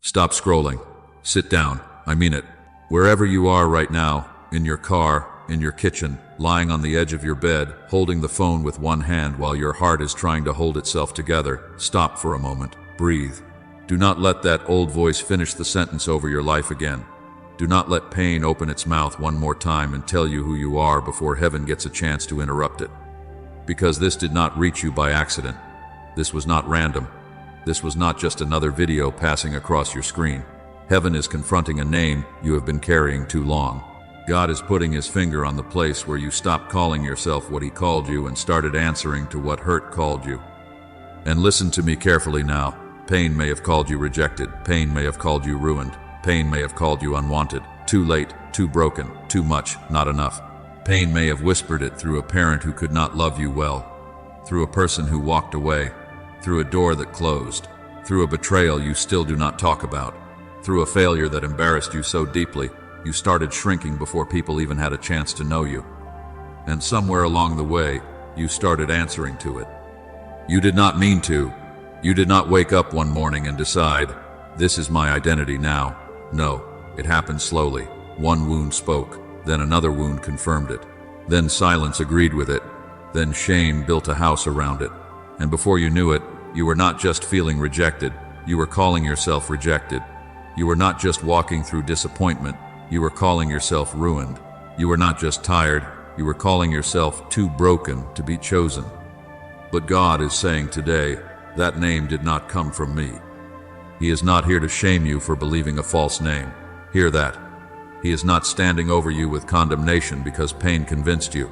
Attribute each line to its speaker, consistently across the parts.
Speaker 1: Stop scrolling. Sit down. I mean it. Wherever you are right now, in your car, in your kitchen, lying on the edge of your bed, holding the phone with one hand while your heart is trying to hold itself together, stop for a moment. Breathe. Do not let that old voice finish the sentence over your life again. Do not let pain open its mouth one more time and tell you who you are before heaven gets a chance to interrupt it. Because this did not reach you by accident. This was not random. This was not just another video passing across your screen. Heaven is confronting a name you have been carrying too long. God is putting his finger on the place where you stopped calling yourself what he called you and started answering to what hurt called you. And listen to me carefully now. Pain may have called you rejected. Pain may have called you ruined. Pain may have called you unwanted. Too late, too broken, too much, not enough. Pain may have whispered it through a parent who could not love you well, through a person who walked away, through a door that closed, through a betrayal you still do not talk about, through a failure that embarrassed you so deeply you started shrinking before people even had a chance to know you. And somewhere along the way, you started answering to it. You did not mean to. You did not wake up one morning and decide, this is my identity now. No, it happened slowly. One wound spoke, then another wound confirmed it. Then silence agreed with it. Then shame built a house around it. And before you knew it, you were not just feeling rejected, you were calling yourself rejected. You were not just walking through disappointment, you were calling yourself ruined. You were not just tired, you were calling yourself too broken to be chosen. But God is saying today, that name did not come from me. He is not here to shame you for believing a false name. Hear that. He is not standing over you with condemnation because pain convinced you.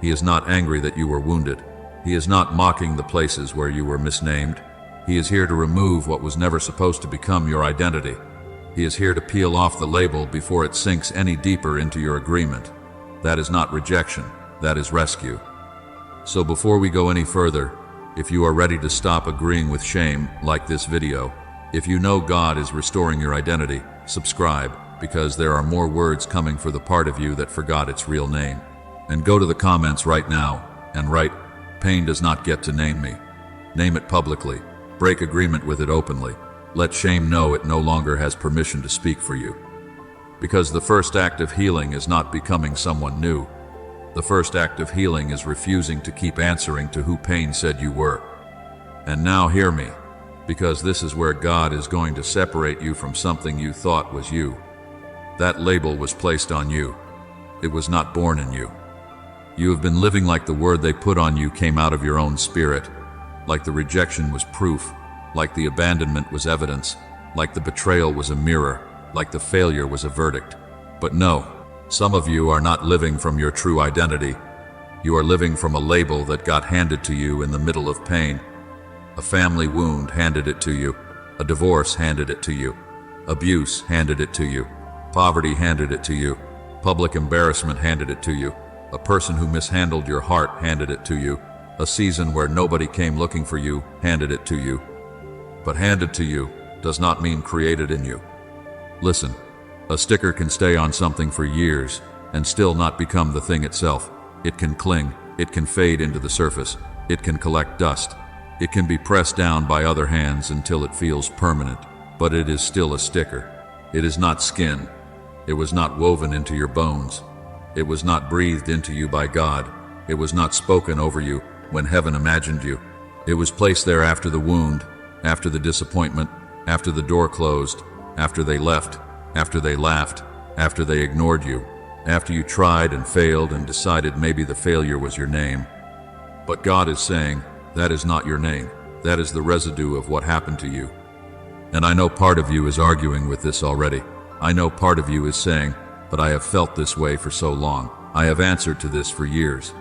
Speaker 1: He is not angry that you were wounded. He is not mocking the places where you were misnamed. He is here to remove what was never supposed to become your identity. He is here to peel off the label before it sinks any deeper into your agreement. That is not rejection, that is rescue. So before we go any further, if you are ready to stop agreeing with shame, like this video, if you know God is restoring your identity, subscribe, because there are more words coming for the part of you that forgot its real name. And go to the comments right now and write, pain does not get to name me. Name it publicly. Break agreement with it openly. Let shame know it no longer has permission to speak for you. Because the first act of healing is not becoming someone new. The first act of healing is refusing to keep answering to who pain said you were. And now hear me, because this is where God is going to separate you from something you thought was you. That label was placed on you. It was not born in you. You have been living like the word they put on you came out of your own spirit, like the rejection was proof, like the abandonment was evidence, like the betrayal was a mirror, like the failure was a verdict. But no, some of you are not living from your true identity. You are living from a label that got handed to you in the middle of pain. A family wound handed it to you. A divorce handed it to you. Abuse handed it to you. Poverty handed it to you. Public embarrassment handed it to you. A person who mishandled your heart handed it to you. A season where nobody came looking for you handed it to you. But handed to you does not mean created in you. Listen, a sticker can stay on something for years and still not become the thing itself. It can cling, it can fade into the surface, it can collect dust. It can be pressed down by other hands until it feels permanent, but it is still a sticker. It is not skin. It was not woven into your bones. It was not breathed into you by God. It was not spoken over you when heaven imagined you. It was placed there after the wound, after the disappointment, after the door closed, after they left, after they laughed, after they ignored you, after you tried and failed and decided maybe the failure was your name. But God is saying, that is not your name. That is the residue of what happened to you. And I know part of you is arguing with this already. I know part of you is saying, but I have felt this way for so long. I have answered to this for years.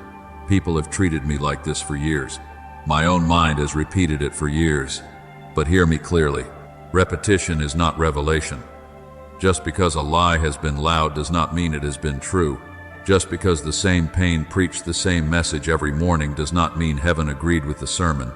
Speaker 1: People have treated me like this for years. My own mind has repeated it for years. But hear me clearly. Repetition is not revelation. Just because a lie has been loud does not mean it has been true. Just because the same pain preached the same message every morning does not mean heaven agreed with the sermon.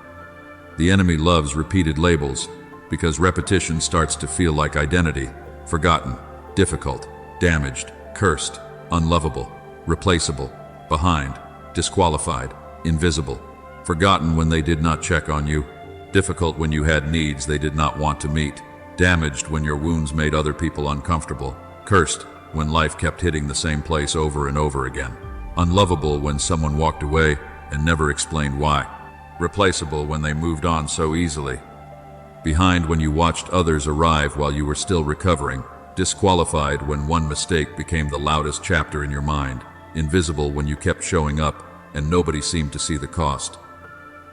Speaker 1: The enemy loves repeated labels because repetition starts to feel like identity, forgotten, difficult, damaged, cursed, unlovable, replaceable, behind, disqualified, invisible, forgotten when they did not check on you, difficult when you had needs they did not want to meet, damaged when your wounds made other people uncomfortable, cursed when life kept hitting the same place over and over again, unlovable when someone walked away and never explained why, replaceable when they moved on so easily, behind when you watched others arrive while you were still recovering, disqualified when one mistake became the loudest chapter in your mind, invisible when you kept showing up and nobody seemed to see the cost.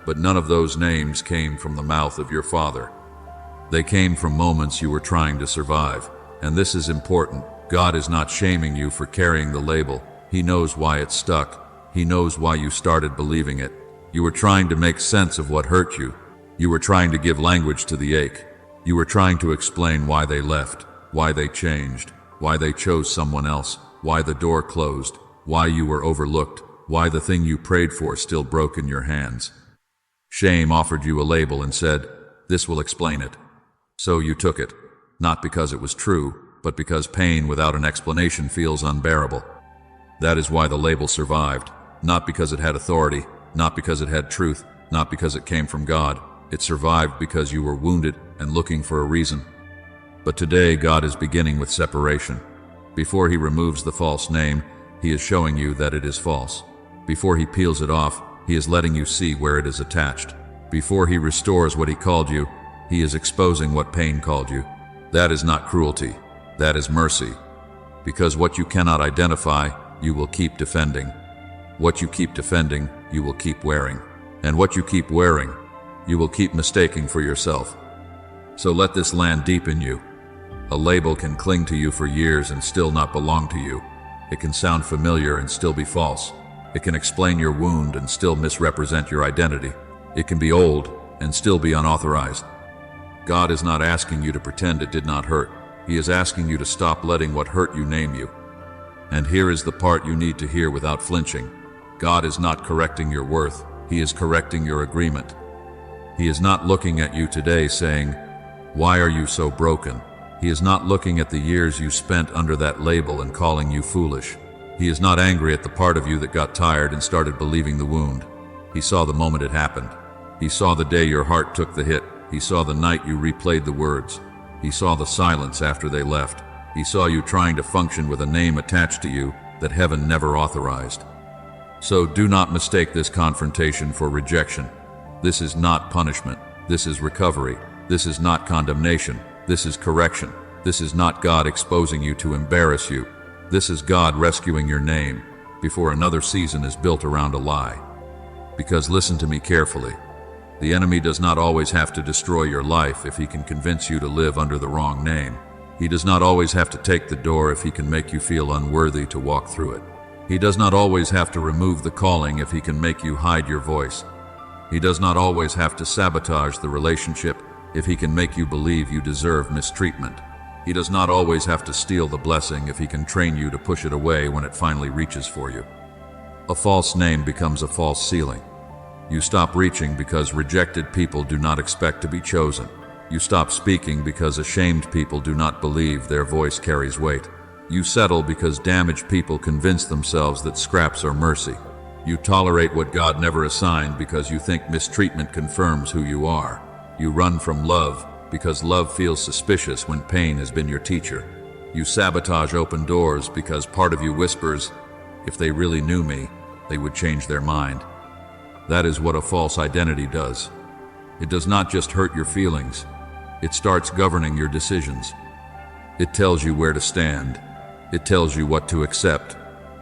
Speaker 1: But none of those names came from the mouth of your Father. They came from moments you were trying to survive. And this is important. God is not shaming you for carrying the label. He knows why it stuck. He knows why you started believing it. You were trying to make sense of what hurt you. You were trying to give language to the ache. You were trying to explain why they left, why they changed, why they chose someone else, why the door closed, why you were overlooked, why the thing you prayed for still broke in your hands. Shame offered you a label and said, "This will explain it." So you took it, not because it was true, but because pain without an explanation feels unbearable. That is why the label survived, not because it had authority, not because it had truth, not because it came from God. It survived because you were wounded and looking for a reason. But today God is beginning with separation. Before He removes the false name, He is showing you that it is false. Before He peels it off, He is letting you see where it is attached. Before He restores what He called you, He is exposing what pain called you. That is not cruelty. That is mercy. Because what you cannot identify, you will keep defending. What you keep defending, you will keep wearing. And what you keep wearing, you will keep mistaking for yourself. So let this land deep in you. A label can cling to you for years and still not belong to you. It can sound familiar and still be false. It can explain your wound and still misrepresent your identity. It can be old and still be unauthorized. God is not asking you to pretend it did not hurt. He is asking you to stop letting what hurt you name you. And here is the part you need to hear without flinching. God is not correcting your worth. He is correcting your agreement. He is not looking at you today saying, "Why are you so broken?" He is not looking at the years you spent under that label and calling you foolish. He is not angry at the part of you that got tired and started believing the wound. He saw the moment it happened. He saw the day your heart took the hit. He saw the night you replayed the words. He saw the silence after they left. He saw you trying to function with a name attached to you that heaven never authorized. So do not mistake this confrontation for rejection. This is not punishment. This is recovery. This is not condemnation. This is correction. This is not God exposing you to embarrass you. This is God rescuing your name before another season is built around a lie. Because listen to me carefully. The enemy does not always have to destroy your life if he can convince you to live under the wrong name. He does not always have to take the door if he can make you feel unworthy to walk through it. He does not always have to remove the calling if he can make you hide your voice. He does not always have to sabotage the relationship if he can make you believe you deserve mistreatment. He does not always have to steal the blessing if he can train you to push it away when it finally reaches for you. A false name becomes a false ceiling. You stop reaching because rejected people do not expect to be chosen. You stop speaking because ashamed people do not believe their voice carries weight. You settle because damaged people convince themselves that scraps are mercy. You tolerate what God never assigned because you think mistreatment confirms who you are. You run from love because love feels suspicious when pain has been your teacher. You sabotage open doors because part of you whispers, "If they really knew me, they would change their mind." That is what a false identity does. It does not just hurt your feelings. It starts governing your decisions. It tells you where to stand. It tells you what to accept.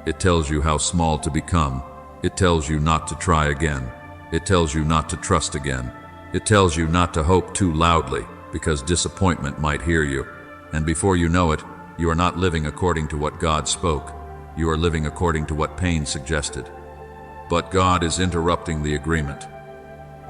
Speaker 1: It tells you how small to become. It tells you not to try again. It tells you not to trust again. It tells you not to hope too loudly because disappointment might hear you. And before you know it, you are not living according to what God spoke. You are living according to what pain suggested. But God is interrupting the agreement.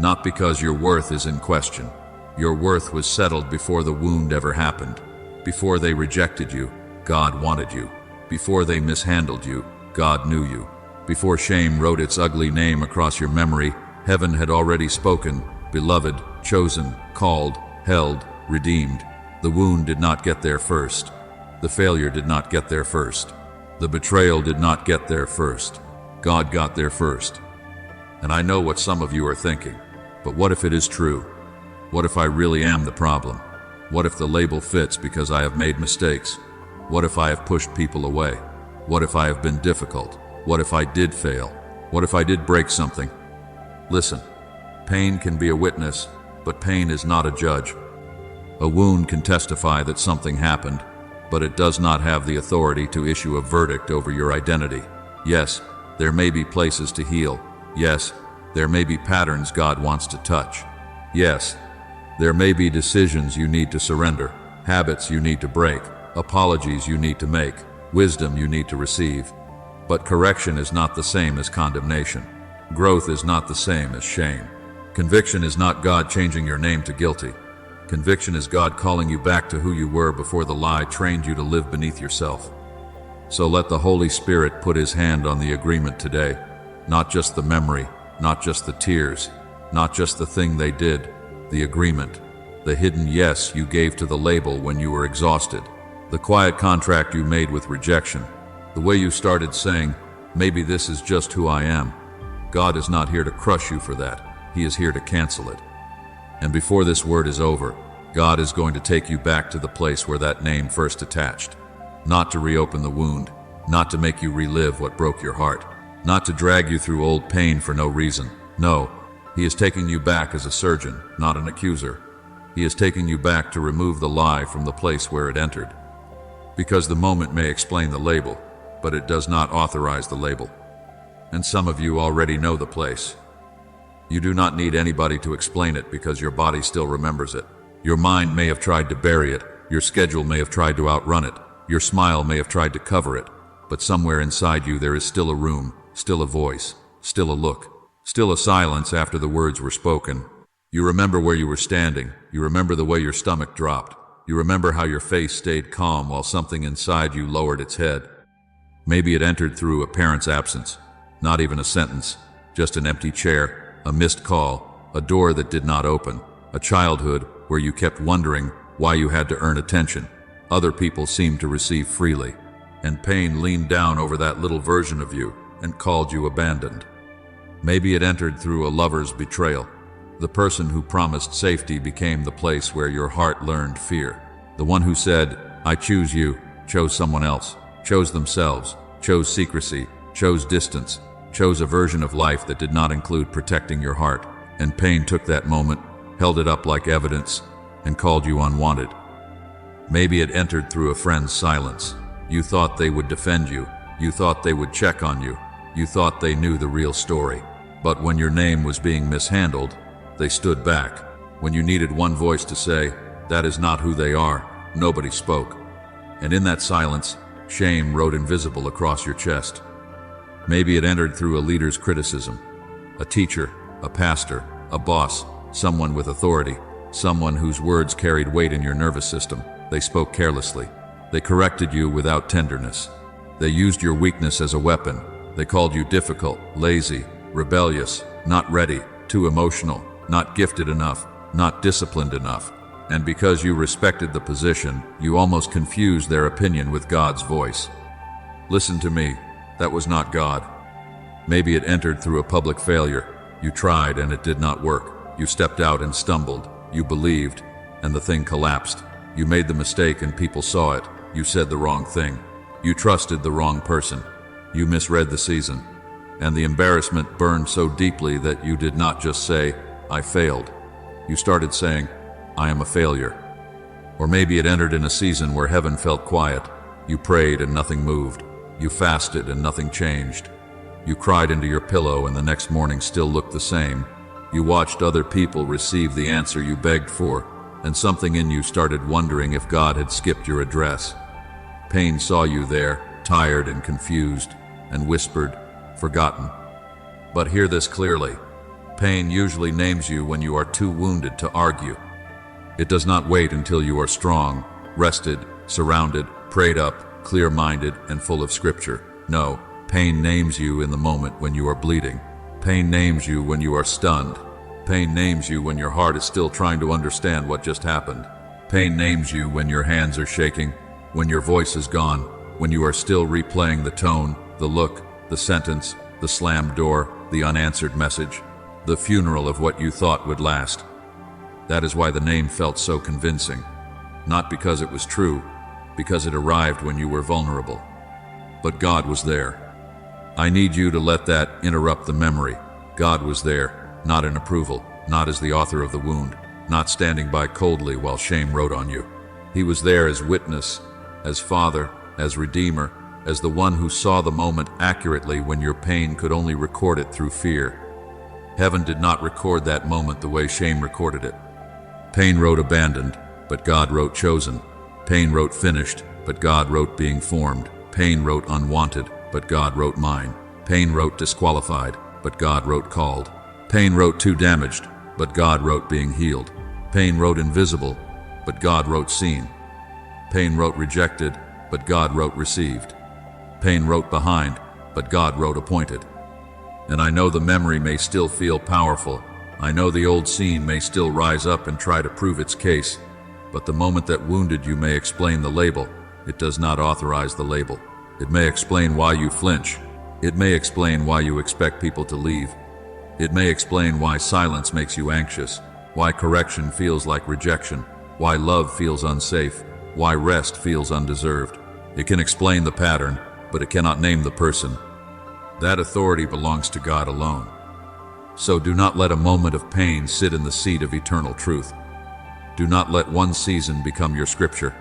Speaker 1: Not because your worth is in question. Your worth was settled before the wound ever happened. Before they rejected you, God wanted you. Before they mishandled you, God knew you. Before shame wrote its ugly name across your memory, heaven had already spoken, beloved, chosen, called, held, redeemed. The wound did not get there first. The failure did not get there first. The betrayal did not get there first. God got there first. And I know what some of you are thinking, but what if it is true? What if I really am the problem? What if the label fits because I have made mistakes? What if I have pushed people away? What if I have been difficult? What if I did fail? What if I did break something? Listen, pain can be a witness, but pain is not a judge. A wound can testify that something happened, but it does not have the authority to issue a verdict over your identity. Yes, there may be places to heal. Yes, there may be patterns God wants to touch. Yes, there may be decisions you need to surrender, habits you need to break, apologies you need to make, wisdom you need to receive. But correction is not the same as condemnation. Growth is not the same as shame. Conviction is not God changing your name to guilty. Conviction is God calling you back to who you were before the lie trained you to live beneath yourself. So let the Holy Spirit put His hand on the agreement today. Not just the memory, not just the tears, not just the thing they did, the agreement, the hidden yes you gave to the label when you were exhausted, the quiet contract you made with rejection, the way you started saying, maybe this is just who I am. God is not here to crush you for that. He is here to cancel it. And before this word is over, God is going to take you back to the place where that name first attached. Not to reopen the wound, not to make you relive what broke your heart, not to drag you through old pain for no reason. No, He is taking you back as a surgeon, not an accuser. He is taking you back to remove the lie from the place where it entered. Because the moment may explain the label, but it does not authorize the label. And some of you already know the place. You do not need anybody to explain it because your body still remembers it. Your mind may have tried to bury it, your schedule may have tried to outrun it, your smile may have tried to cover it, but somewhere inside you there is still a room, still a voice, still a look, still a silence after the words were spoken. You remember where you were standing, you remember the way your stomach dropped, you remember how your face stayed calm while something inside you lowered its head. Maybe it entered through a parent's absence, not even a sentence, just an empty chair, a missed call, a door that did not open, a childhood where you kept wondering why you had to earn attention. Other people seemed to receive freely, and pain leaned down over that little version of you and called you abandoned. Maybe it entered through a lover's betrayal. The person who promised safety became the place where your heart learned fear. The one who said, I choose you, chose someone else, chose themselves, chose secrecy, chose distance, chose a version of life that did not include protecting your heart. And pain took that moment, held it up like evidence, and called you unwanted. Maybe it entered through a friend's silence. You thought they would defend you. You thought they would check on you. You thought they knew the real story. But when your name was being mishandled, they stood back. When you needed one voice to say, that is not who they are, nobody spoke. And in that silence, shame rode invisible across your chest. Maybe it entered through a leader's criticism. A teacher, a pastor, a boss, someone with authority, someone whose words carried weight in your nervous system. They spoke carelessly. They corrected you without tenderness. They used your weakness as a weapon. They called you difficult, lazy, rebellious, not ready, too emotional, not gifted enough, not disciplined enough. And because you respected the position, you almost confused their opinion with God's voice. Listen to me, that was not God. Maybe it entered through a public failure. You tried and it did not work. You stepped out and stumbled. You believed, and the thing collapsed. You made the mistake and people saw it. You said the wrong thing. You trusted the wrong person. You misread the season. And the embarrassment burned so deeply that you did not just say, I failed. You started saying, I am a failure. Or maybe it entered in a season where heaven felt quiet. You prayed and nothing moved. You fasted and nothing changed. You cried into your pillow and the next morning still looked the same. You watched other people receive the answer you begged for, and something in you started wondering if God had skipped your address. Pain saw you there, tired and confused, and whispered, forgotten. But hear this clearly. Pain usually names you when you are too wounded to argue. It does not wait until you are strong, rested, surrounded, prayed up, clear-minded, and full of scripture. No, pain names you in the moment when you are bleeding. Pain names you when you are stunned. Pain names you when your heart is still trying to understand what just happened. Pain names you when your hands are shaking, when your voice is gone, when you are still replaying the tone, the look, the sentence, the slammed door, the unanswered message, the funeral of what you thought would last. That is why the name felt so convincing. not because it was true, because it arrived when you were vulnerable. But God was there. I need you to let that interrupt the memory. God was there, not in approval, not as the author of the wound, not standing by coldly while shame wrote on you. He was there as witness, as father, as redeemer, as the one who saw the moment accurately when your pain could only record it through fear. Heaven did not record that moment the way shame recorded it. Pain wrote abandoned, but God wrote chosen. Pain wrote finished, but God wrote being formed. Pain wrote unwanted, but God wrote mine. Pain wrote disqualified, but God wrote called. Pain wrote too damaged, but God wrote being healed. Pain wrote invisible, but God wrote seen. Pain wrote rejected, but God wrote received. Pain wrote behind, but God wrote appointed. And I know the memory may still feel powerful. I know the old scene may still rise up and try to prove its case, but the moment that wounded you may explain the label. It does not authorize the label. It may explain why you flinch. It may explain why you expect people to leave. It may explain why silence makes you anxious, why correction feels like rejection, why love feels unsafe, why rest feels undeserved. It can explain the pattern, but it cannot name the person. That authority belongs to God alone. So do not let a moment of pain sit in the seat of eternal truth. Do not let one season become your scripture.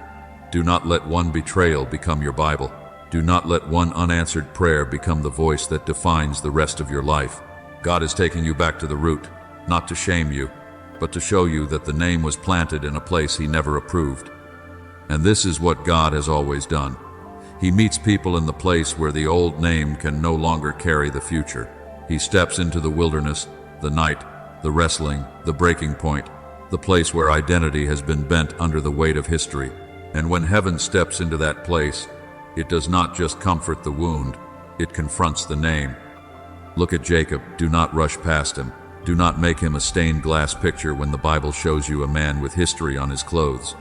Speaker 1: Do not let one betrayal become your Bible. Do not let one unanswered prayer become the voice that defines the rest of your life. God is taking you back to the root, not to shame you, but to show you that the name was planted in a place He never approved. And this is what God has always done. He meets people in the place where the old name can no longer carry the future. He steps into the wilderness, the night, the wrestling, the breaking point, the place where identity has been bent under the weight of history. And when heaven steps into that place, it does not just comfort the wound, it confronts the name. Look at Jacob, do not rush past him. Do not make him a stained glass picture when the Bible shows you a man with history on his clothes.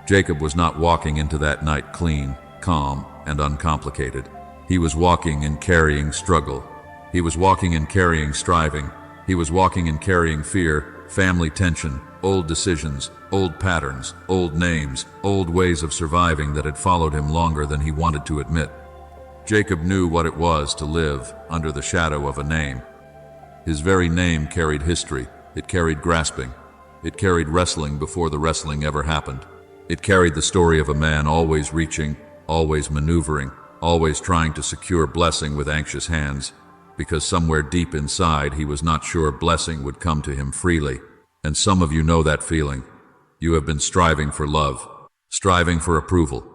Speaker 1: Jacob was not walking into that night clean, calm, and uncomplicated. He was walking and carrying struggle. He was walking and carrying striving. He was walking and carrying fear, family tension, old decisions, old patterns, old names, old ways of surviving that had followed him longer than he wanted to admit. Jacob knew what it was to live under the shadow of a name. His very name carried history. It carried grasping. It carried wrestling before the wrestling ever happened. It carried the story of a man always reaching, always maneuvering, always trying to secure blessing with anxious hands, because somewhere deep inside he was not sure blessing would come to him freely. And some of you know that feeling. You have been striving for love, striving for approval,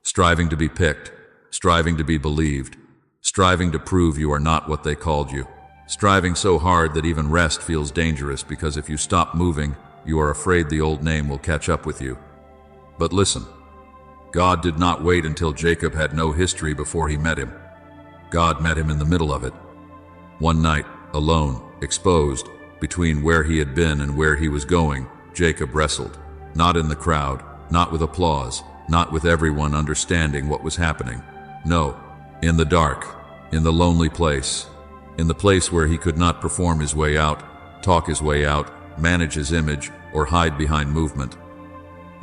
Speaker 1: striving to be picked, striving to be believed, striving to prove you are not what they called you, striving so hard that even rest feels dangerous because if you stop moving, you are afraid the old name will catch up with you. But listen, God did not wait until Jacob had no history before He met him. God met him in the middle of it. One night, alone, exposed, between where he had been and where he was going, Jacob wrestled. Not in the crowd, not with applause, not with everyone understanding what was happening. No, in the dark, in the lonely place, in the place where he could not perform his way out, talk his way out, manage his image, or hide behind movement.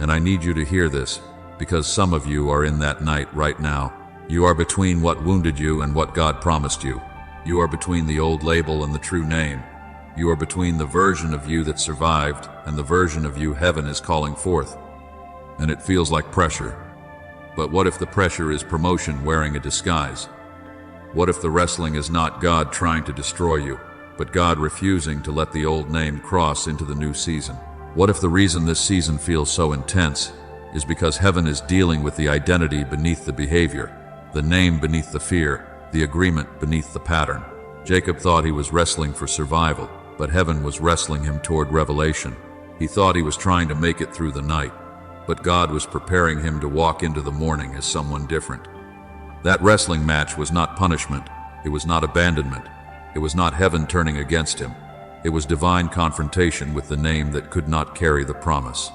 Speaker 1: And I need you to hear this, because some of you are in that night right now. You are between what wounded you and what God promised you. You are between the old label and the true name. You are between the version of you that survived and the version of you heaven is calling forth. And it feels like pressure. But what if the pressure is promotion wearing a disguise? What if the wrestling is not God trying to destroy you, but God refusing to let the old name cross into the new season? What if the reason this season feels so intense is because heaven is dealing with the identity beneath the behavior, the name beneath the fear, the agreement beneath the pattern? Jacob thought he was wrestling for survival, but heaven was wrestling him toward revelation. He thought he was trying to make it through the night, but God was preparing him to walk into the morning as someone different. That wrestling match was not punishment. It was not abandonment. It was not heaven turning against him. It was divine confrontation with the name that could not carry the promise.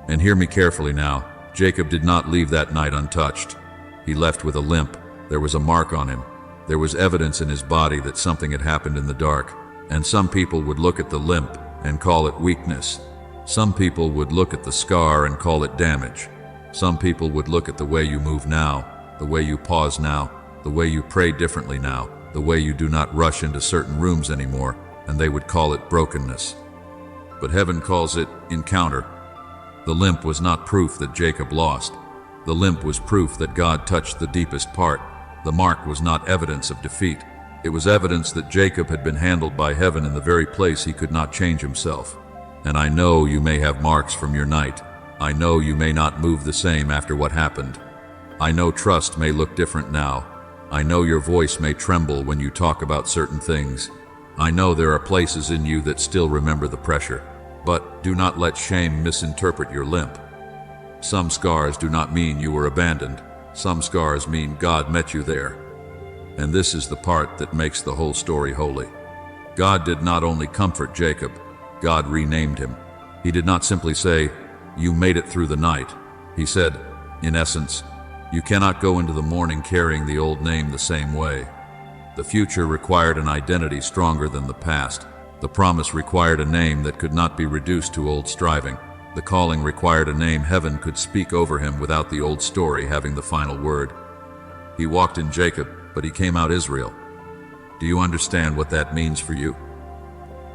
Speaker 1: And hear me carefully now. Jacob did not leave that night untouched. He left with a limp. There was a mark on him. There was evidence in his body that something had happened in the dark. And some people would look at the limp and call it weakness. Some people would look at the scar and call it damage. Some people would look at the way you move now, the way you pause now, the way you pray differently now, the way you do not rush into certain rooms anymore, and they would call it brokenness. But heaven calls it encounter. The limp was not proof that Jacob lost. The limp was proof that God touched the deepest part. The mark was not evidence of defeat. It was evidence that Jacob had been handled by heaven in the very place he could not change himself. And I know you may have marks from your night. I know you may not move the same after what happened. I know trust may look different now. I know your voice may tremble when you talk about certain things. I know there are places in you that still remember the pressure. But do not let shame misinterpret your limp. Some scars do not mean you were abandoned. Some scars mean God met you there. And this is the part that makes the whole story holy. God did not only comfort Jacob, God renamed him. He did not simply say, "You made it through the night." He said, in essence, "You cannot go into the morning carrying the old name the same way." The future required an identity stronger than the past. The promise required a name that could not be reduced to old striving. The calling required a name heaven could speak over him without the old story having the final word. He walked in Jacob, but he came out Israel. Do you understand what that means for you?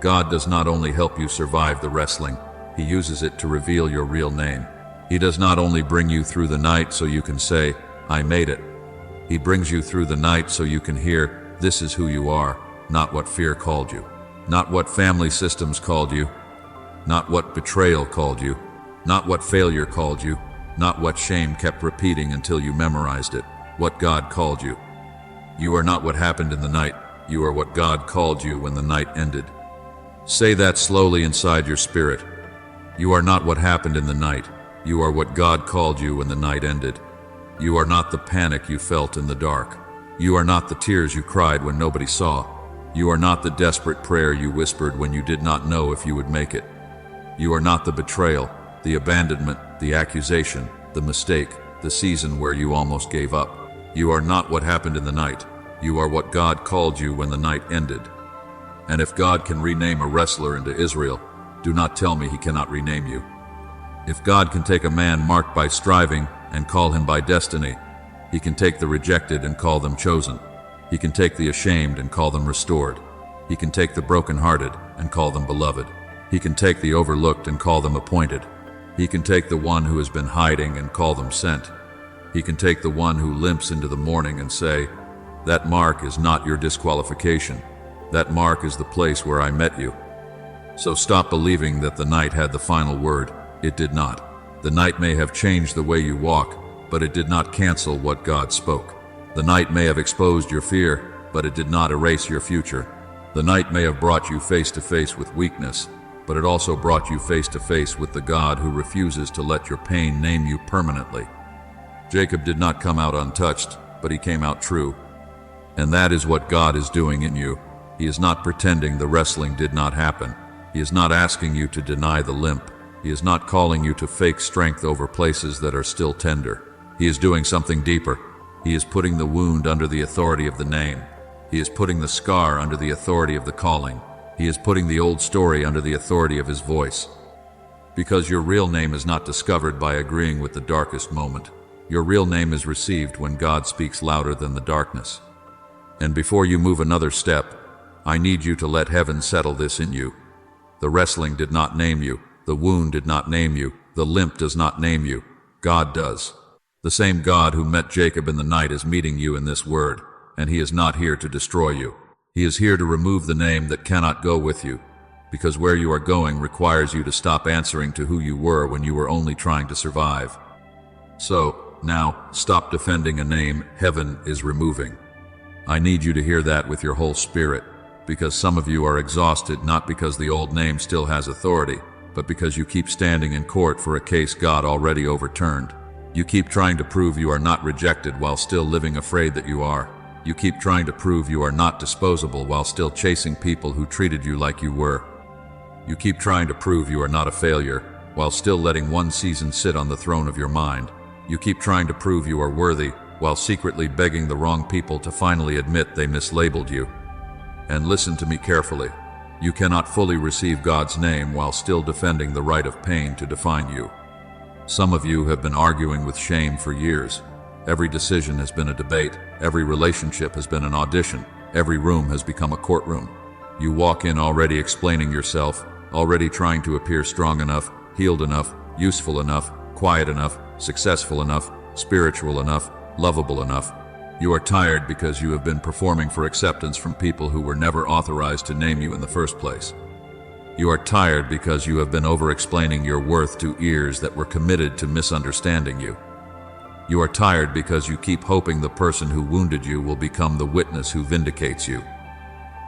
Speaker 1: God does not only help you survive the wrestling, He uses it to reveal your real name. He does not only bring you through the night so you can say, "I made it." He brings you through the night so you can hear, "This is who you are," not what fear called you, not what family systems called you, not what betrayal called you, not what failure called you, not what shame kept repeating until you memorized it, what God called you. You are not what happened in the night, you are what God called you when the night ended. Say that slowly inside your spirit. You are not what happened in the night, you are what God called you when the night ended. You are not the panic you felt in the dark. You are not the tears you cried when nobody saw. You are not the desperate prayer you whispered when you did not know if you would make it. You are not the betrayal, the abandonment, the accusation, the mistake, the season where you almost gave up. You are not what happened in the night. You are what God called you when the night ended. And if God can rename a wrestler into Israel, do not tell me He cannot rename you. If God can take a man marked by striving and call him by destiny, He can take the rejected and call them chosen. He can take the ashamed and call them restored. He can take the brokenhearted and call them beloved. He can take the overlooked and call them appointed. He can take the one who has been hiding and call them sent. He can take the one who limps into the morning and say, "That mark is not your disqualification. That mark is the place where I met you." So stop believing that the night had the final word. It did not. The night may have changed the way you walk, but it did not cancel what God spoke. The night may have exposed your fear, but it did not erase your future. The night may have brought you face to face with weakness, but it also brought you face to face with the God who refuses to let your pain name you permanently. Jacob did not come out untouched, but he came out true. And that is what God is doing in you. He is not pretending the wrestling did not happen. He is not asking you to deny the limp. He is not calling you to fake strength over places that are still tender. He is doing something deeper. He is putting the wound under the authority of the name. He is putting the scar under the authority of the calling. He is putting the old story under the authority of His voice. Because your real name is not discovered by agreeing with the darkest moment. Your real name is received when God speaks louder than the darkness. And before you move another step, I need you to let heaven settle this in you. The wrestling did not name you. The wound did not name you. The limp does not name you. God does. The same God who met Jacob in the night is meeting you in this word, and He is not here to destroy you. He is here to remove the name that cannot go with you, because where you are going requires you to stop answering to who you were when you were only trying to survive. So, now, stop defending a name heaven is removing. I need you to hear that with your whole spirit, because some of you are exhausted not because the old name still has authority, but because you keep standing in court for a case God already overturned. You keep trying to prove you are not rejected while still living afraid that you are. You keep trying to prove you are not disposable while still chasing people who treated you like you were. You keep trying to prove you are not a failure while still letting one season sit on the throne of your mind. You keep trying to prove you are worthy while secretly begging the wrong people to finally admit they mislabeled you. And listen to me carefully. You cannot fully receive God's name while still defending the right of pain to define you. Some of you have been arguing with shame for years. Every decision has been a debate. Every relationship has been an audition. Every room has become a courtroom. You walk in already explaining yourself, already trying to appear strong enough, healed enough, useful enough, quiet enough, successful enough, spiritual enough, lovable enough. You are tired because you have been performing for acceptance from people who were never authorized to name you in the first place. You are tired because you have been over-explaining your worth to ears that were committed to misunderstanding you. You are tired because you keep hoping the person who wounded you will become the witness who vindicates you.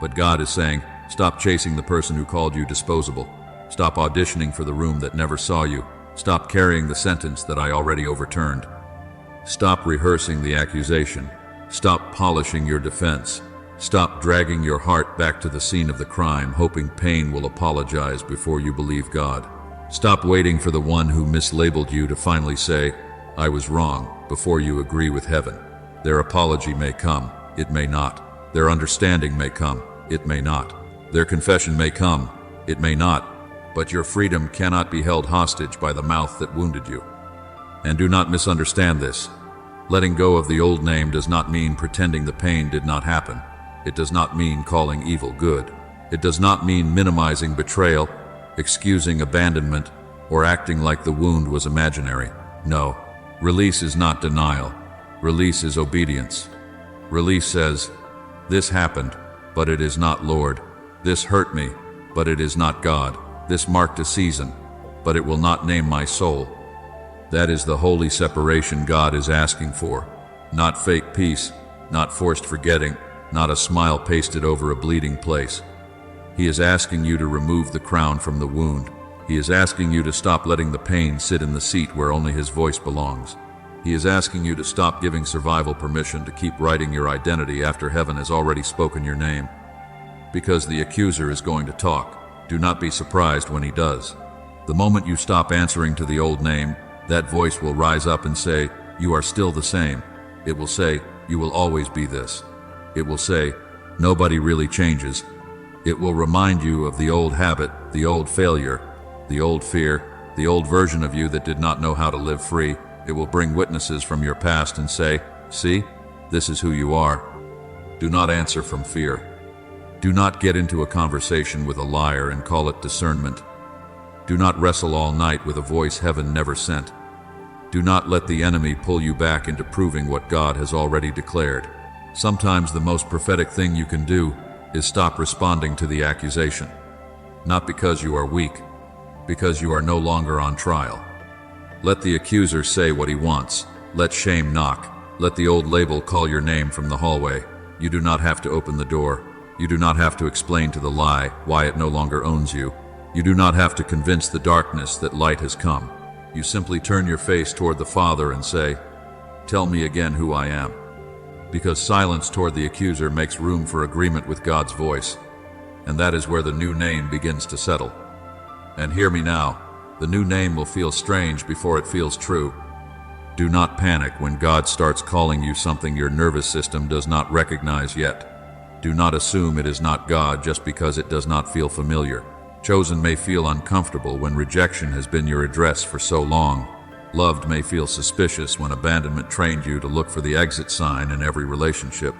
Speaker 1: But God is saying, stop chasing the person who called you disposable. Stop auditioning for the room that never saw you. Stop carrying the sentence that I already overturned. Stop rehearsing the accusation. Stop polishing your defense. Stop dragging your heart back to the scene of the crime, hoping pain will apologize before you believe God. Stop waiting for the one who mislabeled you to finally say, I was wrong, before you agree with heaven. Their apology may come, it may not. Their understanding may come, it may not. Their confession may come, it may not. But your freedom cannot be held hostage by the mouth that wounded you. And do not misunderstand this. Letting go of the old name does not mean pretending the pain did not happen. It does not mean calling evil good. It does not mean minimizing betrayal, excusing abandonment, or acting like the wound was imaginary. No. Release is not denial. Release is obedience. Release says, this happened, but it is not Lord. This hurt me, but it is not God. This marked a season, but it will not name my soul. That is the holy separation God is asking for. Not fake peace, not forced forgetting, not a smile pasted over a bleeding place. He is asking you to remove the crown from the wound. He is asking you to stop letting the pain sit in the seat where only his voice belongs. He is asking you to stop giving survival permission to keep writing your identity after heaven has already spoken your name. Because the accuser is going to talk. Do not be surprised when he does. The moment you stop answering to the old name, that voice will rise up and say, you are still the same. It will say, you will always be this. It will say, nobody really changes. It will remind you of the old habit, the old failure, the old fear, the old version of you that did not know how to live free. It will bring witnesses from your past and say, see, this is who you are. Do not answer from fear. Do not get into a conversation with a liar and call it discernment. Do not wrestle all night with a voice heaven never sent. Do not let the enemy pull you back into proving what God has already declared. Sometimes the most prophetic thing you can do is stop responding to the accusation. Not because you are weak, because you are no longer on trial. Let the accuser say what he wants. Let shame knock. Let the old label call your name from the hallway. You do not have to open the door. You do not have to explain to the lie why it no longer owns you. You do not have to convince the darkness that light has come. You simply turn your face toward the Father and say, tell me again who I am. Because silence toward the accuser makes room for agreement with God's voice. And that is where the new name begins to settle. And hear me now, the new name will feel strange before it feels true. Do not panic when God starts calling you something your nervous system does not recognize yet. Do not assume it is not God just because it does not feel familiar. Chosen may feel uncomfortable when rejection has been your address for so long. Loved may feel suspicious when abandonment trained you to look for the exit sign in every relationship.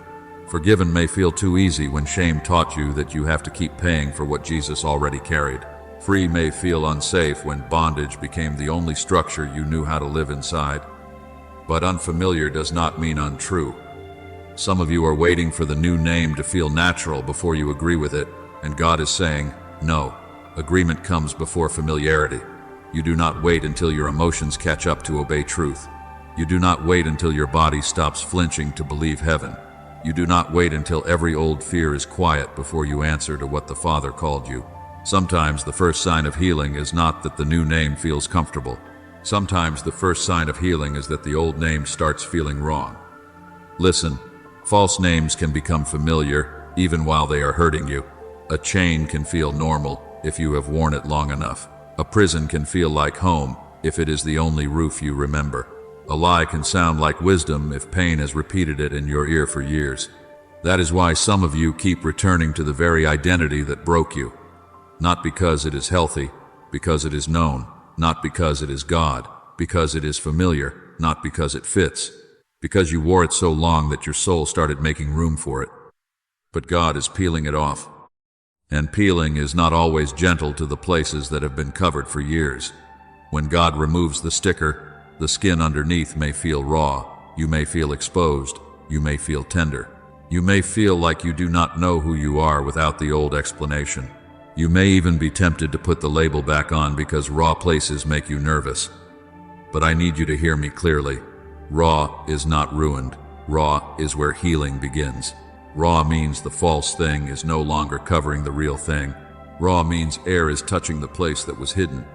Speaker 1: Forgiven may feel too easy when shame taught you that you have to keep paying for what Jesus already carried. Free may feel unsafe when bondage became the only structure you knew how to live inside. But unfamiliar does not mean untrue. Some of you are waiting for the new name to feel natural before you agree with it, and God is saying, no. Agreement comes before familiarity. You do not wait until your emotions catch up to obey truth. You do not wait until your body stops flinching to believe heaven. You do not wait until every old fear is quiet before you answer to what the Father called you. Sometimes the first sign of healing is not that the new name feels comfortable. Sometimes the first sign of healing is that the old name starts feeling wrong. Listen, false names can become familiar even while they are hurting you. A chain can feel normal if you have worn it long enough. A prison can feel like home if it is the only roof you remember. A lie can sound like wisdom if pain has repeated it in your ear for years. That is why some of you keep returning to the very identity that broke you. Not because it is healthy, because it is known. Not because it is God, because it is familiar. Not because it fits. Because you wore it so long that your soul started making room for it. But God is peeling it off. And peeling is not always gentle to the places that have been covered for years. When God removes the sticker, the skin underneath may feel raw. You may feel exposed. You may feel tender. You may feel like you do not know who you are without the old explanation. You may even be tempted to put the label back on because raw places make you nervous. But I need you to hear me clearly. Raw is not ruined. Raw is where healing begins. Raw means the false thing is no longer covering the real thing. Raw means air is touching the place that was hidden.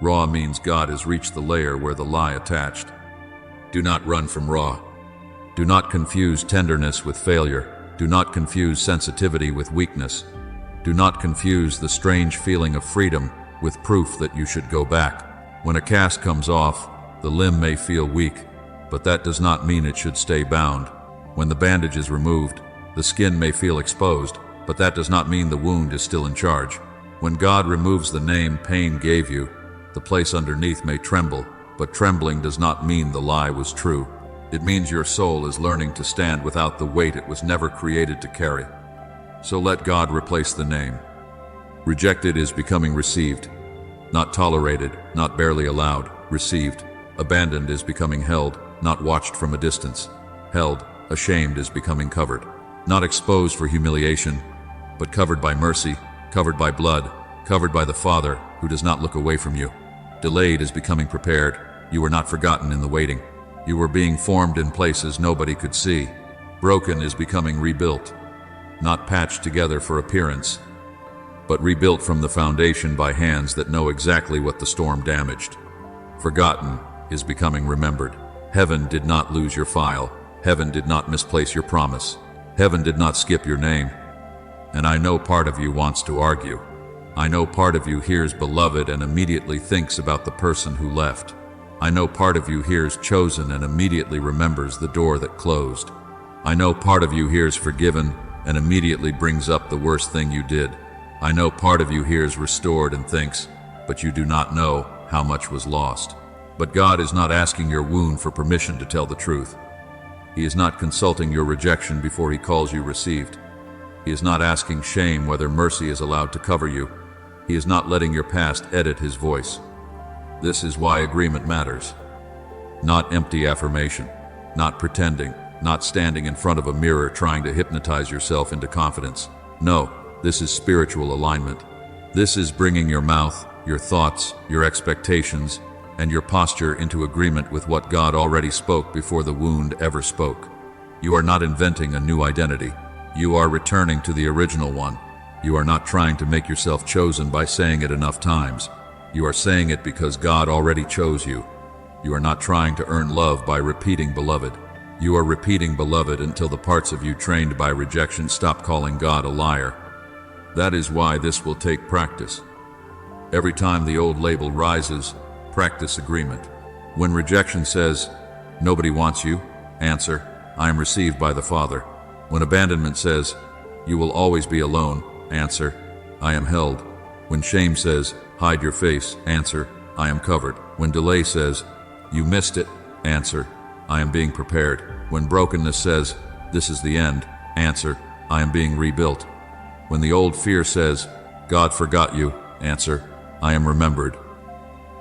Speaker 1: Raw means God has reached the layer where the lie attached. Do not run from raw. Do not confuse tenderness with failure. Do not confuse sensitivity with weakness. Do not confuse the strange feeling of freedom with proof that you should go back. When a cast comes off, the limb may feel weak, but that does not mean it should stay bound. When the bandage is removed, the skin may feel exposed, but that does not mean the wound is still in charge. When God removes the name pain gave you, the place underneath may tremble, but trembling does not mean the lie was true. It means your soul is learning to stand without the weight it was never created to carry. So let God replace the name. Rejected is becoming received. Not tolerated, not barely allowed, received. Abandoned is becoming held, not watched from a distance. Held, ashamed is becoming covered. Not exposed for humiliation, but covered by mercy, covered by blood, covered by the Father who does not look away from you. Delayed is becoming prepared. You were not forgotten in the waiting. You were being formed in places nobody could see. Broken is becoming rebuilt. Not patched together for appearance, but rebuilt from the foundation by hands that know exactly what the storm damaged. Forgotten is becoming remembered. Heaven did not lose your file. Heaven did not misplace your promise. Heaven did not skip your name. And I know part of you wants to argue. I know part of you hears beloved and immediately thinks about the person who left. I know part of you hears chosen and immediately remembers the door that closed. I know part of you hears forgiven and immediately brings up the worst thing you did. I know part of you hears restored and thinks, but you do not know how much was lost. But God is not asking your wound for permission to tell the truth. He is not consulting your rejection before he calls you received. He is not asking shame whether mercy is allowed to cover you. He is not letting your past edit his voice. This is why agreement matters. Not empty affirmation, not pretending, not standing in front of a mirror trying to hypnotize yourself into confidence. No, this is spiritual alignment. This is bringing your mouth, your thoughts, your expectations, and your posture into agreement with what God already spoke before the wound ever spoke. You are not inventing a new identity. You are returning to the original one. You are not trying to make yourself chosen by saying it enough times. You are saying it because God already chose you. You are not trying to earn love by repeating beloved. You are repeating beloved until the parts of you trained by rejection stop calling God a liar. That is why this will take practice. Every time the old label rises, practice agreement. When rejection says, nobody wants you, answer, I am received by the Father. When abandonment says, you will always be alone, answer, I am held. When shame says, hide your face, answer, I am covered. When delay says, you missed it, answer, I am being prepared. When brokenness says, this is the end, answer, I am being rebuilt. When the old fear says, God forgot you, answer, I am remembered.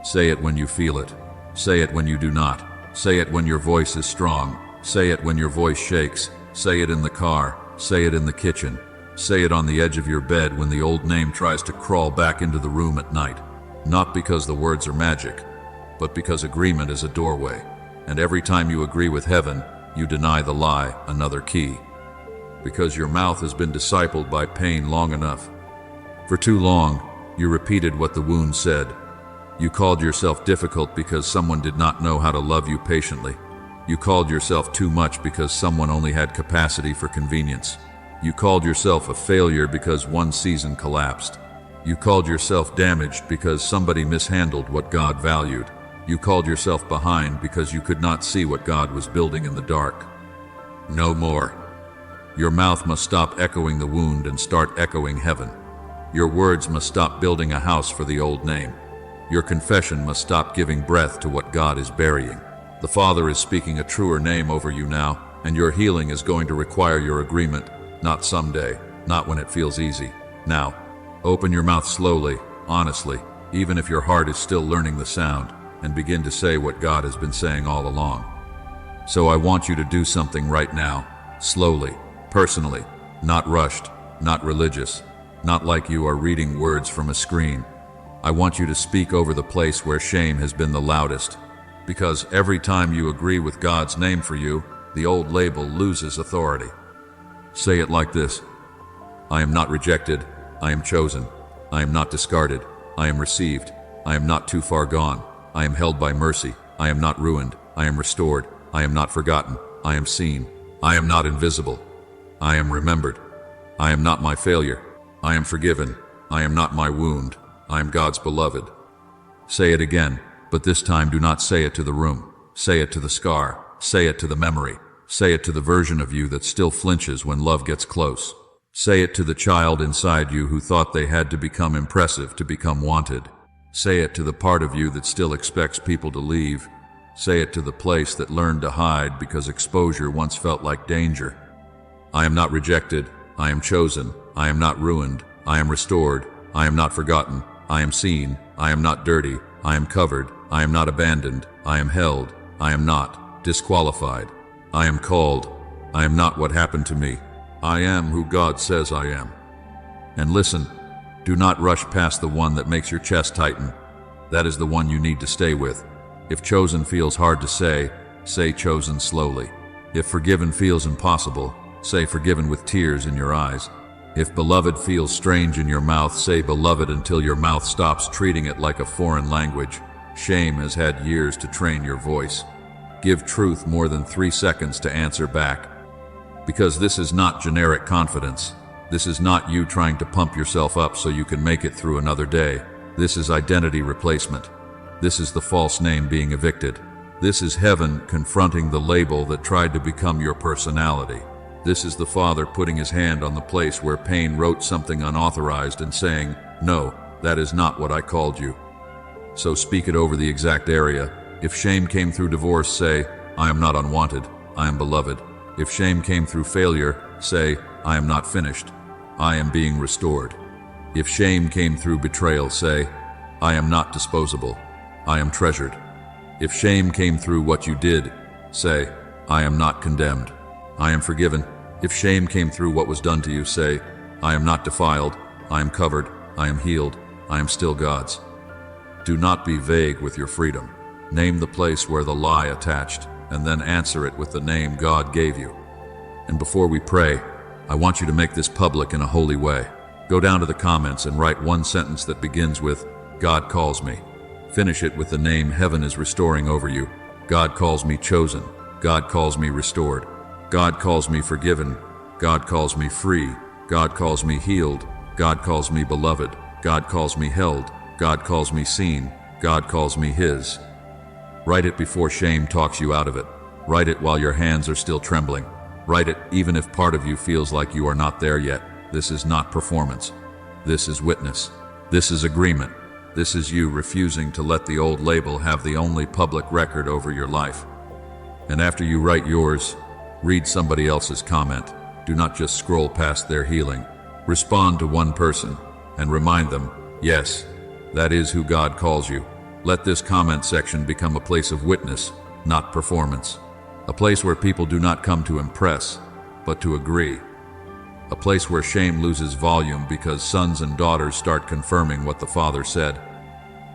Speaker 1: Say it when you feel it. Say it when you do not. Say it when your voice is strong. Say it when your voice shakes. Say it in the car. Say it in the kitchen. Say it on the edge of your bed when the old name tries to crawl back into the room at night. Not because the words are magic, but because agreement is a doorway. And every time you agree with heaven, you deny the lie another key. Because your mouth has been discipled by pain long enough. For too long, you repeated what the wound said. You called yourself difficult because someone did not know how to love you patiently. You called yourself too much because someone only had capacity for convenience. You called yourself a failure because one season collapsed. You called yourself damaged because somebody mishandled what God valued. You called yourself behind because you could not see what God was building in the dark. No more. Your mouth must stop echoing the wound and start echoing heaven. Your words must stop building a house for the old name. Your confession must stop giving breath to what God is burying. The Father is speaking a truer name over you now, and your healing is going to require your agreement, not someday, not when it feels easy. Now, open your mouth slowly, honestly, even if your heart is still learning the sound, and begin to say what God has been saying all along. So I want you to do something right now, slowly, personally, not rushed, not religious, not like you are reading words from a screen. I want you to speak over the place where shame has been the loudest, because every time you agree with God's name for you, the old label loses authority. Say it like this: I am not rejected, I am chosen. I am not discarded, I am received. I am not too far gone, I am held by mercy. I am not ruined, I am restored. I am not forgotten, I am seen. I am not invisible, I am remembered. I am not my failure, I am forgiven. I am not my wound, I am God's beloved. Say it again, but this time do not say it to the room. Say it to the scar. Say it to the memory. Say it to the version of you that still flinches when love gets close. Say it to the child inside you who thought they had to become impressive to become wanted. Say it to the part of you that still expects people to leave. Say it to the place that learned to hide because exposure once felt like danger. I am not rejected, I am chosen. I am not ruined, I am restored. I am not forgotten, I am seen. I am not dirty, I am covered. I am not abandoned, I am held. I am not disqualified, I am called. I am not what happened to me, I am who God says I am. And listen, do not rush past the one that makes your chest tighten. That is the one you need to stay with. If chosen feels hard to say chosen slowly. If forgiven feels impossible, say forgiven with tears in your eyes. If beloved feels strange in your mouth, say beloved until your mouth stops treating it like a foreign language. Shame has had years to train your voice. Give truth more than 3 seconds to answer back. Because this is not generic confidence. This is not you trying to pump yourself up so you can make it through another day. This is identity replacement. This is the false name being evicted. This is heaven confronting the label that tried to become your personality. This is the Father putting his hand on the place where pain wrote something unauthorized and saying, no, that is not what I called you. So speak it over the exact area. If shame came through divorce, say, I am not unwanted, I am beloved. If shame came through failure, say, I am not finished, I am being restored. If shame came through betrayal, say, I am not disposable, I am treasured. If shame came through what you did, say, I am not condemned, I am forgiven. If shame came through what was done to you, say, I am not defiled, I am covered, I am healed, I am still God's. Do not be vague with your freedom. Name the place where the lie attached, and then answer it with the name God gave you. And before we pray, I want you to make this public in a holy way. Go down to the comments and write one sentence that begins with, God calls me. Finish it with the name heaven is restoring over you. God calls me chosen. God calls me restored. God calls me forgiven. God calls me free. God calls me healed. God calls me beloved. God calls me held. God calls me seen. God calls me his. Write it before shame talks you out of it. Write it while your hands are still trembling. Write it even if part of you feels like you are not there yet. This is not performance. This is witness. This is agreement. This is you refusing to let the old label have the only public record over your life. And after you write yours, read somebody else's comment. Do not just scroll past their healing. Respond to one person and remind them, yes, that is who God calls you. Let this comment section become a place of witness, not performance. A place where people do not come to impress, but to agree. A place where shame loses volume because sons and daughters start confirming what the Father said.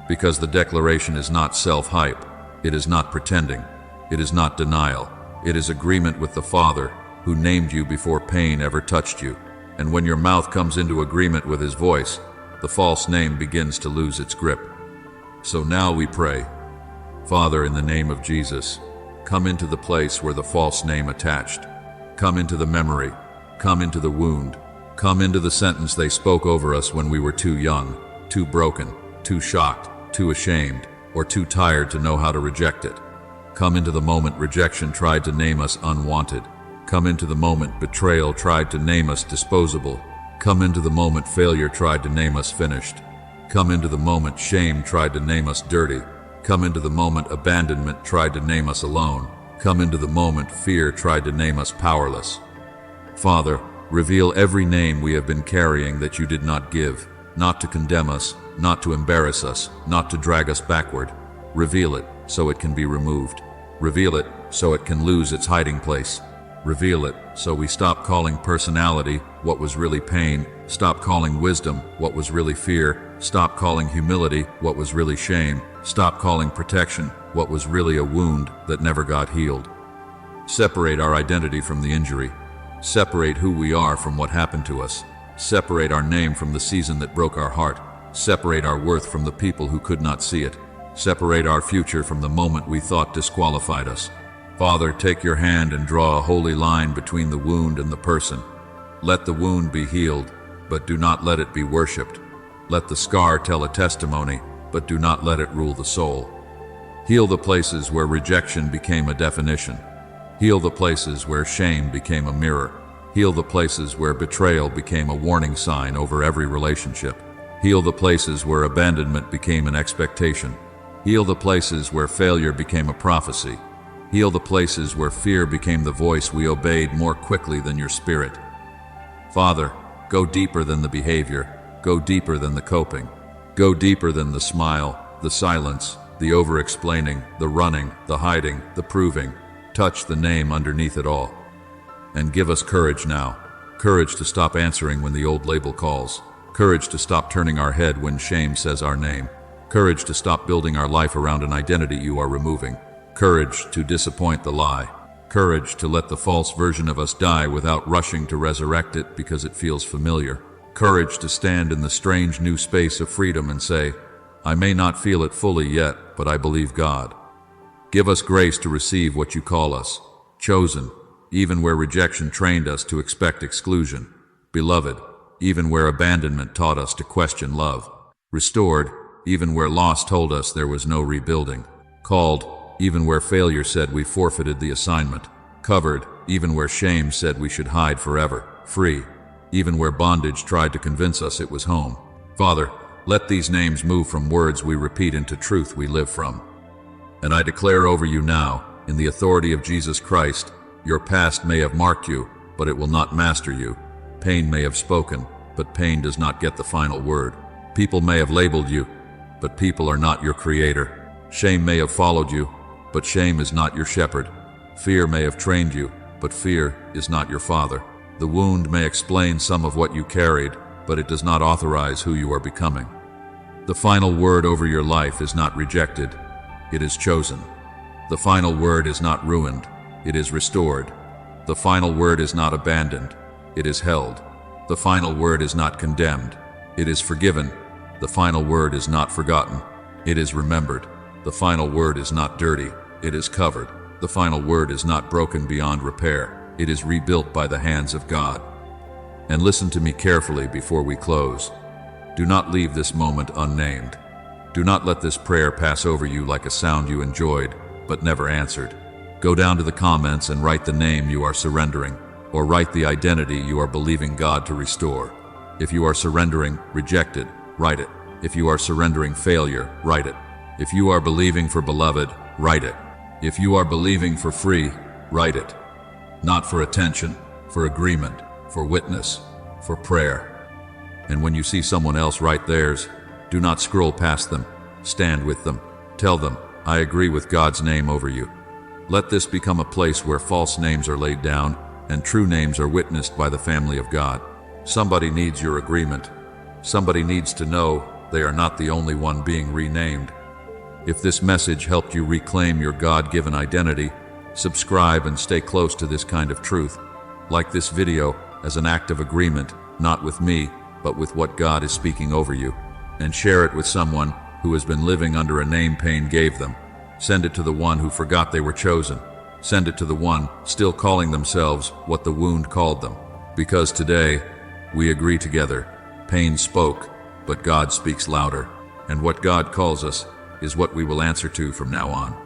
Speaker 1: Because the declaration is not self-hype, it is not pretending, it is not denial. It is agreement with the Father, who named you before pain ever touched you. And when your mouth comes into agreement with his voice, the false name begins to lose its grip. So now we pray, Father, in the name of Jesus, come into the place where the false name attached. Come into the memory. Come into the wound. Come into the sentence they spoke over us when we were too young, too broken, too shocked, too ashamed, or too tired to know how to reject it. Come into the moment rejection tried to name us unwanted. Come into the moment betrayal tried to name us disposable. Come into the moment failure tried to name us finished. Come into the moment shame tried to name us dirty. Come into the moment abandonment tried to name us alone. Come into the moment fear tried to name us powerless. Father, reveal every name we have been carrying that you did not give, not to condemn us, not to embarrass us, not to drag us backward. Reveal it so it can be removed. Reveal it so it can lose its hiding place. Reveal it so we stop calling personality what was really pain, stop calling wisdom what was really fear, stop calling humility what was really shame, stop calling protection what was really a wound that never got healed. Separate our identity from the injury. Separate who we are from what happened to us. Separate our name from the season that broke our heart. Separate our worth from the people who could not see it. Separate our future from the moment we thought disqualified us. Father, take your hand and draw a holy line between the wound and the person. Let the wound be healed, but do not let it be worshipped. Let the scar tell a testimony, but do not let it rule the soul. Heal the places where rejection became a definition. Heal the places where shame became a mirror. Heal the places where betrayal became a warning sign over every relationship. Heal the places where abandonment became an expectation. Heal the places where failure became a prophecy. Heal the places where fear became the voice we obeyed more quickly than your spirit. Father, go deeper than the behavior, go deeper than the coping, go deeper than the smile, the silence, the over-explaining, the running, the hiding, the proving. Touch the name underneath it all. And give us courage now, courage to stop answering when the old label calls, courage to stop turning our head when shame says our name, courage to stop building our life around an identity you are removing, courage to disappoint the lie, courage to let the false version of us die without rushing to resurrect it because it feels familiar, courage to stand in the strange new space of freedom and say, I may not feel it fully yet, but I believe God. Give us grace to receive what you call us, chosen, even where rejection trained us to expect exclusion, beloved, even where abandonment taught us to question love, restored, even where loss told us there was no rebuilding, called, even where failure said we forfeited the assignment, covered, even where shame said we should hide forever, free, even where bondage tried to convince us it was home. Father, let these names move from words we repeat into truth we live from. And I declare over you now, in the authority of Jesus Christ, your past may have marked you, but it will not master you. Pain may have spoken, but pain does not get the final word. People may have labeled you, but people are not your creator. Shame may have followed you, but shame is not your shepherd. Fear may have trained you, but fear is not your father. The wound may explain some of what you carried, but it does not authorize who you are becoming. The final word over your life is not rejected, it is chosen. The final word is not ruined, it is restored. The final word is not abandoned, it is held. The final word is not condemned, it is forgiven. The final word is not forgotten, it is remembered. The final word is not dirty, it is covered. The final word is not broken beyond repair, it is rebuilt by the hands of God. And listen to me carefully before we close. Do not leave this moment unnamed. Do not let this prayer pass over you like a sound you enjoyed, but never answered. Go down to the comments and write the name you are surrendering, or write the identity you are believing God to restore. If you are surrendering rejected, write it. If you are surrendering failure, write it. If you are believing for beloved, write it. If you are believing for free, write it. Not for attention, for agreement, for witness, for prayer. And when you see someone else write theirs, do not scroll past them. Stand with them. Tell them, I agree with God's name over you. Let this become a place where false names are laid down and true names are witnessed by the family of God. Somebody needs your agreement. Somebody needs to know they are not the only one being renamed. If this message helped you reclaim your God-given identity, subscribe and stay close to this kind of truth. Like this video as an act of agreement, not with me, but with what God is speaking over you. And share it with someone who has been living under a name pain gave them. Send it to the one who forgot they were chosen. Send it to the one still calling themselves what the wound called them. Because today, we agree together. Pain spoke, but God speaks louder. And what God calls us is what we will answer to from now on.